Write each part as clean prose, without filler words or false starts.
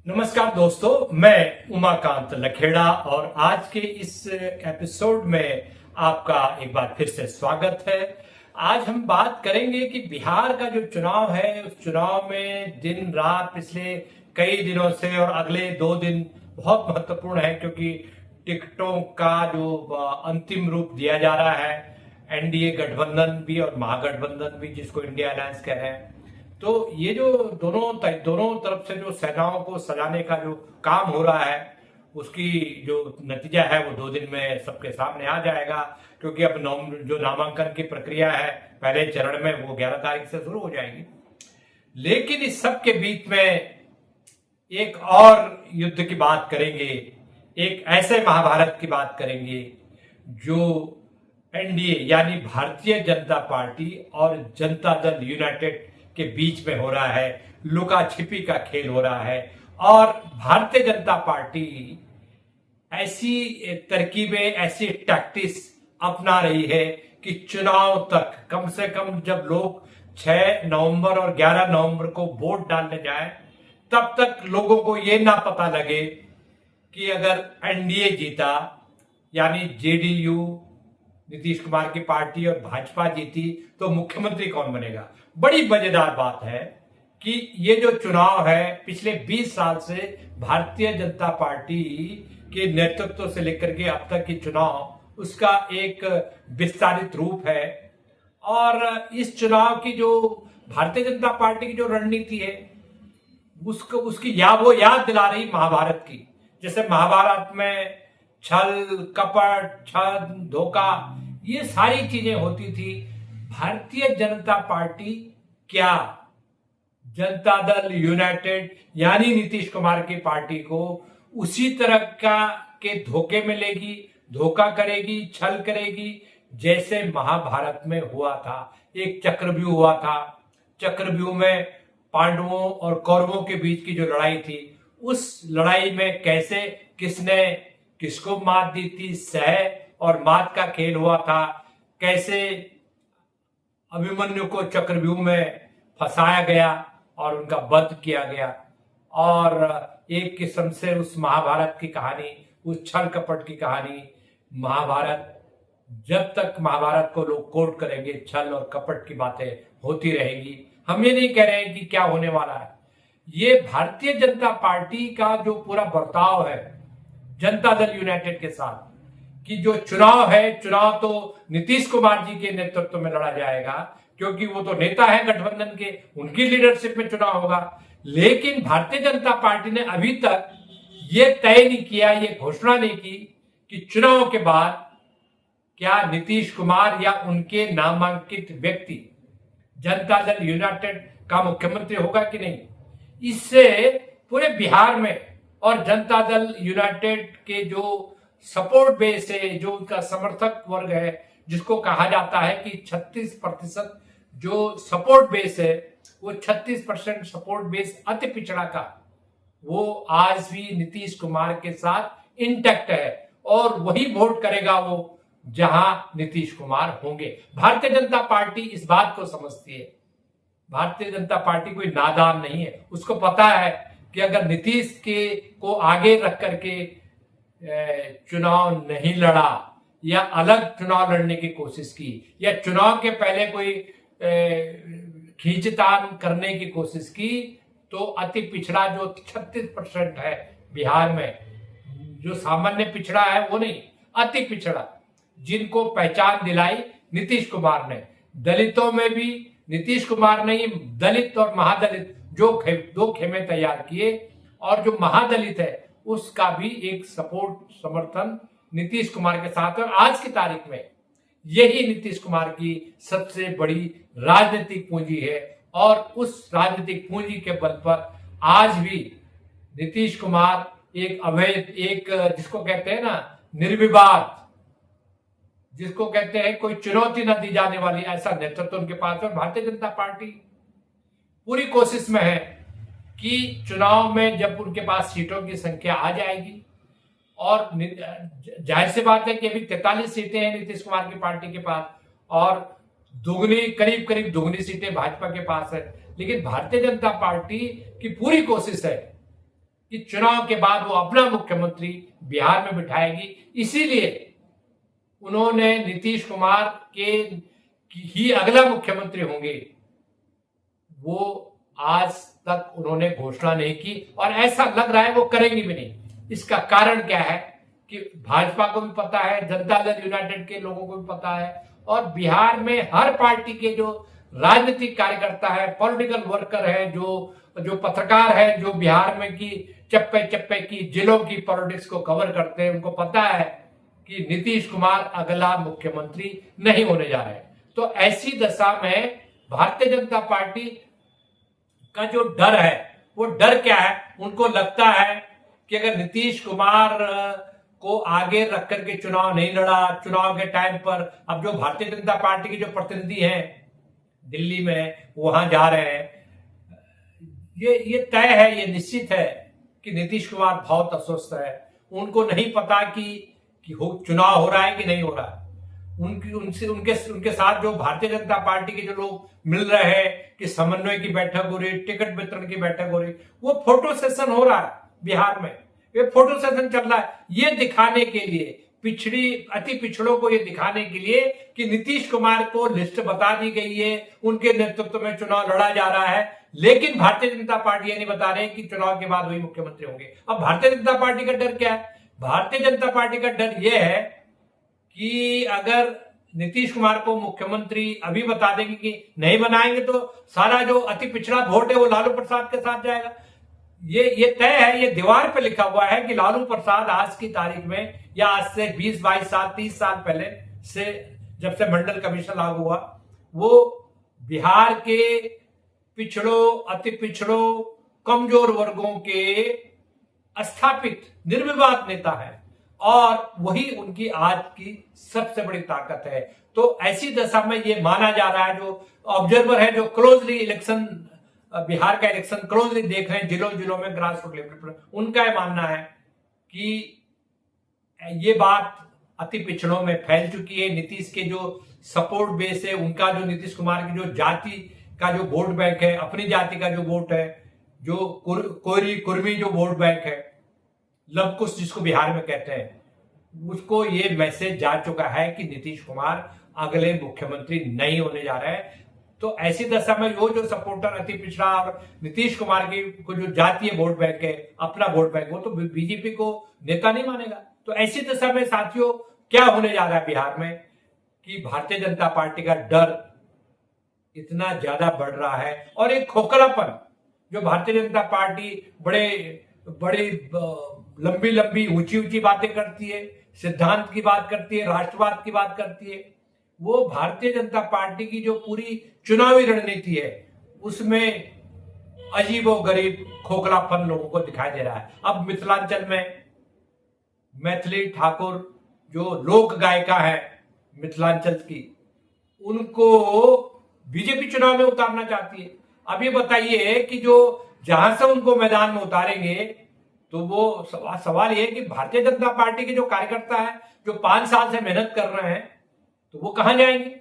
नमस्कार दोस्तों, मैं उमाकांत लखेड़ा और आज के इस एपिसोड में आपका एक बार फिर से स्वागत है। आज हम बात करेंगे कि बिहार का जो चुनाव है उस चुनाव में दिन रात पिछले कई दिनों से और अगले 2 दिन बहुत महत्वपूर्ण है, क्योंकि टिकटों का जो अंतिम रूप दिया जा रहा है, एनडीए गठबंधन भी और महागठबंधन भी, जिसको इंडिया अलायंस कह रहे हैं। तो ये जो दोनों तरफ से जो सेनाओं को सजाने का जो काम हो रहा है, उसकी जो नतीजा है वो 2 दिन में सबके सामने आ जाएगा। क्योंकि अब जो नामांकन की प्रक्रिया है पहले चरण में, वो 11 तारीख से शुरू हो जाएगी। लेकिन इस सब के बीच में एक और युद्ध की बात करेंगे, एक ऐसे महाभारत की बात करेंगे जो एनडीए यानी भारतीय जनता पार्टी और जनता दल यूनाइटेड के बीच में हो रहा है। लुका छिपी का खेल हो रहा है और भारतीय जनता पार्टी ऐसी तरकीबें, ऐसी टैक्टिक्स अपना रही है कि चुनाव तक कम से कम जब लोग 6 नवंबर और 11 नवंबर को वोट डालने जाएं, तब तक लोगों को ये ना पता लगे कि अगर एनडीए जीता यानी जेडीयू नीतीश कुमार की पार्टी और भाजपा जीती तो मुख्यमंत्री कौन बनेगा। बड़ी मजेदार बात है कि ये जो चुनाव है पिछले 20 साल से भारतीय जनता पार्टी के नेतृत्व से लेकर के अब तक की चुनाव, उसका एक विस्तारित रूप है। और इस चुनाव की जो भारतीय जनता पार्टी की जो रणनीति है उसकी वो याद दिला रही महाभारत की। जैसे महाभारत में छल कपट, छल धोखा, ये सारी चीजें होती थी। भारतीय जनता पार्टी क्या जनता दल यूनाइटेड यानी नीतीश कुमार की पार्टी को उसी तरह के धोखे में लेगी, धोखा करेगी, छल करेगी, जैसे महाभारत में हुआ था। एक चक्रव्यूह हुआ था। चक्रव्यूह में पांडवों और कौरवों के बीच की जो लड़ाई थी, उस लड़ाई में कैसे किसने किसको मात दी थी, सह और मात का खेल हुआ था। कैसे अभिमन्यु को चक्रव्यूह में फंसाया गया और उनका वध किया गया। और एक किस्म से उस महाभारत की कहानी, उस छल कपट की कहानी, महाभारत जब तक महाभारत को लोग कोट करेंगे, छल और कपट की बातें होती रहेगी। हम ये नहीं कह रहे हैं कि क्या होने वाला है। ये भारतीय जनता पार्टी का जो पूरा बर्ताव है जनता दल यूनाइटेड के साथ, कि जो चुनाव है, चुनाव तो नीतीश कुमार जी के नेतृत्व में लड़ा जाएगा, क्योंकि वो तो नेता है गठबंधन के, उनकी लीडरशिप में चुनाव होगा। लेकिन भारतीय जनता पार्टी ने अभी तक ये तय नहीं किया, ये घोषणा नहीं की कि चुनाव के बाद क्या नीतीश कुमार या उनके नामांकित व्यक्ति जनता दल यूनाइटेड का मुख्यमंत्री होगा कि नहीं। इससे पूरे बिहार में और जनता दल यूनाइटेड के जो सपोर्ट बेस है, जो उनका समर्थक वर्ग है, जिसको कहा जाता है कि 36% जो सपोर्ट बेस है, वो 36% सपोर्ट बेस अति पिछड़ा का, वो आज भी नीतीश कुमार के साथ इंटैक्ट है और वही वोट करेगा वो जहां नीतीश कुमार होंगे। भारतीय जनता पार्टी इस बात को समझती है। भारतीय जनता पार्टी कोई नादान नहीं है। उसको पता है कि अगर नीतीश को आगे रख करके चुनाव नहीं लड़ा या अलग चुनाव लड़ने की कोशिश की या चुनाव के पहले कोई खींचतान करने की कोशिश की, तो अति पिछड़ा जो 36% है बिहार में, जो सामान्य पिछड़ा है वो नहीं, अति पिछड़ा, जिनको पहचान दिलाई नीतीश कुमार ने। दलितों में भी नीतीश कुमार ने दलित और महादलित जो दो खेमे तैयार किए, और जो महादलित है उसका भी एक सपोर्ट, समर्थन नीतीश कुमार के साथ है। और आज की तारीख में यही नीतीश कुमार की सबसे बड़ी राजनीतिक पूंजी है। और उस राजनीतिक पूंजी के बल पर आज भी नीतीश कुमार एक अवैध, एक जिसको कहते हैं ना निर्विवाद, जिसको कहते हैं कोई चुनौती न दी जाने वाली, ऐसा नेतृत्व उनके पास है। भारतीय जनता पार्टी पूरी कोशिश में है कि चुनाव में जब उनके पास सीटों की संख्या आ जाएगी, और जाहिर सी बात है कि अभी 43 सीटें हैं नीतीश कुमार की पार्टी के पास, और करीब दुगनी सीटें भाजपा के पास है। लेकिन भारतीय जनता पार्टी की पूरी कोशिश है कि चुनाव के बाद वो अपना मुख्यमंत्री बिहार में बिठाएगी, इसीलिए उन्होंने नीतीश कुमार के ही अगला मुख्यमंत्री होंगे वो आज तक उन्होंने घोषणा नहीं की, और ऐसा लग रहा है वो करेंगे भी नहीं। इसका कारण क्या है कि भाजपा को भी पता है, जनता दल यूनाइटेड के लोगों को भी पता है, और बिहार में हर पार्टी के जो राजनीतिक कार्यकर्ता है, पॉलिटिकल वर्कर है, जो पत्रकार है, जो बिहार में की चप्पे चप्पे की जिलों की पॉलिटिक्स को कवर करते हैं, उनको पता है कि नीतीश कुमार अगला मुख्यमंत्री नहीं होने जा रहे। तो ऐसी दशा में भारतीय जनता पार्टी का जो डर है, वो डर क्या है, उनको लगता है कि अगर नीतीश कुमार को आगे रख करके चुनाव नहीं लड़ा, चुनाव के टाइम पर अब जो भारतीय जनता पार्टी के जो प्रतिनिधि हैं दिल्ली में वहां जा रहे हैं, ये तय है, ये निश्चित है कि नीतीश कुमार बहुत अस्वस्थ है। उनको नहीं पता कि चुनाव हो रहा है कि नहीं हो रहा है। उनके साथ जो भारतीय जनता पार्टी के जो लोग मिल रहे हैं कि समन्वय की बैठक हो रही, टिकट वितरण की बैठक हो रही, वो फोटो सेशन हो रहा है बिहार में, ये फोटो सेशन चल रहा है, ये दिखाने के लिए अति पिछड़ों को ये दिखाने के लिए कि नीतीश कुमार को लिस्ट बता दी गई है, उनके नेतृत्व में चुनाव लड़ा जा रहा है, लेकिन भारतीय जनता पार्टी ये नहीं बता रहे कि चुनाव के बाद वही मुख्यमंत्री होंगे। अब भारतीय जनता पार्टी का डर क्या है? भारतीय जनता पार्टी का डर यह है कि अगर नीतीश कुमार को मुख्यमंत्री अभी बता देंगे कि नहीं बनाएंगे तो सारा जो अति पिछड़ा वोट है वो लालू प्रसाद के साथ जाएगा। ये तय है, ये दीवार पे लिखा हुआ है कि लालू प्रसाद आज की तारीख में या आज से 20-22 साल 30 साल पहले से, जब से मंडल कमीशन लागू हुआ, वो बिहार के पिछड़ों, अति पिछड़ों, कमजोर वर्गों के स्थापित निर्विवाद नेता है, और वही उनकी आज की सबसे बड़ी ताकत है। तो ऐसी दशा में ये माना जा रहा है, जो ऑब्जर्वर है, जो क्लोजली इलेक्शन, बिहार का इलेक्शन क्लोजली देख रहे हैं जिलों में, ग्रास रूट लेवल पर, उनका यह मानना है कि ये बात अति पिछड़ों में फैल चुकी है। नीतीश के जो सपोर्ट बेस है, उनका जो नीतीश कुमार की जो जाति का जो वोट बैंक है, अपनी जाति का जो वोट है, जो कोरी कुर्मी जो वोट बैंक है, लवकुश जिसको बिहार में कहते हैं, उसको ये मैसेज जा चुका है कि नीतीश कुमार अगले मुख्यमंत्री नहीं होने जा रहे हैं। तो ऐसी दशा में वो जो सपोर्टर अति पिछड़ा और नीतीश कुमार की को जो जातीय वोट बैंक है, अपना वोट बैंक, वो तो बीजेपी को नेता नहीं मानेगा। तो ऐसी दशा में साथियों क्या होने जा रहा है बिहार में कि भारतीय जनता पार्टी का डर इतना ज्यादा बढ़ रहा है, और एक खोखलापन जो भारतीय जनता पार्टी बड़ी लंबी ऊंची बातें करती है, सिद्धांत की बात करती है, राष्ट्रवाद की बात करती है, वो भारतीय जनता पार्टी की जो पूरी चुनावी रणनीति है उसमें अजीबोगरीब खोखलापन लोगों को दिखाई दे रहा है। अब मिथिलांचल में मैथिली ठाकुर जो लोक गायिका है मिथिलांचल की, उनको बीजेपी चुनाव में उतारना चाहती है। अब ये बताइए कि जो जहां से उनको मैदान में उतारेंगे, तो वो सवाल ये है कि भारतीय जनता पार्टी के जो कार्यकर्ता है, जो 5 साल से मेहनत कर रहे हैं, तो वो कहां जाएंगे?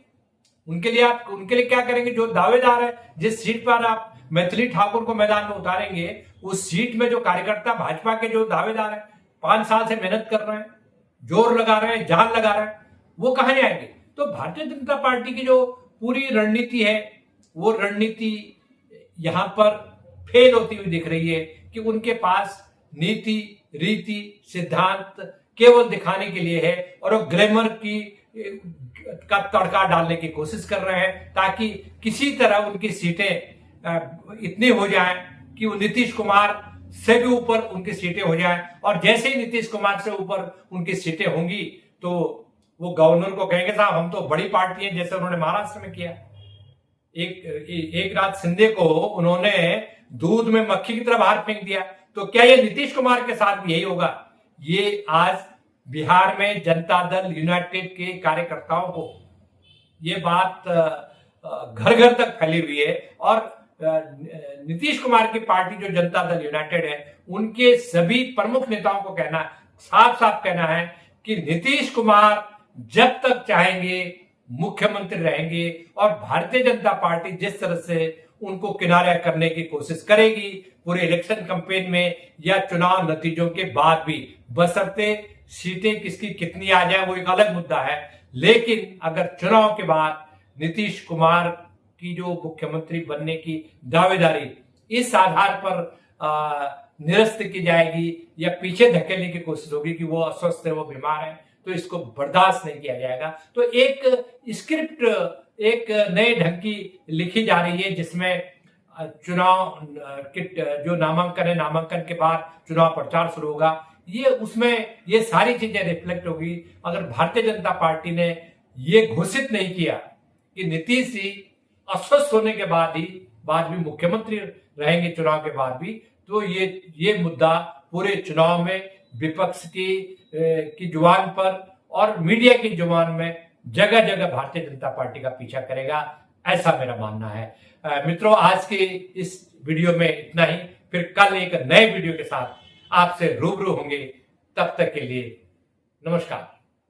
उनके लिए क्या करेंगे? जो दावेदार है, जिस सीट पर आप मैथिली ठाकुर को मैदान में उतारेंगे, उस सीट में जो कार्यकर्ता भाजपा के जो दावेदार है, 5 साल से मेहनत कर रहे हैं, जोर लगा रहे हैं, जान लगा रहे हैं, वो कहां जाएंगे? तो भारतीय जनता पार्टी की जो पूरी रणनीति है, वो रणनीति यहां पर फेल होती हुई दिख रही है कि उनके पास नीति, रीति, सिद्धांत केवल दिखाने के लिए है, और वो ग्लैमर का तड़का डालने की कोशिश कर रहे हैं ताकि किसी तरह उनकी सीटें इतनी हो जाएं कि वो नीतीश कुमार से भी ऊपर उनकी सीटें हो जाएं, और जैसे ही नीतीश कुमार से ऊपर उनकी सीटें होंगी तो वो गवर्नर को कहेंगे साहब हम तो बड़ी पार्टी है, जैसे उन्होंने महाराष्ट्र में किया। एक रात शिंदे को उन्होंने दूध में मक्खी की तरह बाहर फेंक दिया। तो क्या ये नीतीश कुमार के साथ भी यही होगा? ये आज बिहार में जनता दल यूनाइटेड के कार्यकर्ताओं को ये बात घर घर तक फैली हुई है, और नीतीश कुमार की पार्टी जो जनता दल यूनाइटेड है, उनके सभी प्रमुख नेताओं को साफ साफ कहना है कि नीतीश कुमार जब तक चाहेंगे मुख्यमंत्री रहेंगे, और भारतीय जनता पार्टी जिस तरह से उनको किनारा करने की कोशिश करेगी पूरे इलेक्शन कैंपेन में या चुनाव नतीजों के बाद भी, बशर्ते सीटें किसकी कितनी आ जाए वो एक अलग मुद्दा है। लेकिन अगर चुनाव के बाद नीतीश कुमार की जो मुख्यमंत्री बनने की दावेदारी इस आधार पर निरस्त की जाएगी या पीछे धकेलने की कोशिश होगी कि वो अस्वस्थ है, वो बीमार है, तो इसको बर्दाश्त नहीं किया जाएगा। तो एक स्क्रिप्ट एक नए ढंग की लिखी जा रही है जिसमें चुनाव के जो नामांकन है, नामांकन के बाद चुनाव प्रचार शुरू होगा, ये उसमें ये सारी चीजें रिफ्लेक्ट होगी। अगर भारतीय जनता पार्टी ने ये घोषित नहीं किया कि नीतीश जी अस्वस्थ होने के बाद भी मुख्यमंत्री रहेंगे चुनाव के बाद भी, तो ये मुद्दा पूरे चुनाव में विपक्ष की जुबान पर और मीडिया की जुबान में जगह जगह भारतीय जनता पार्टी का पीछा करेगा, ऐसा मेरा मानना है। मित्रों, आज के इस वीडियो में इतना ही। फिर कल एक नए वीडियो के साथ आपसे रूबरू होंगे। तब तक के लिए नमस्कार।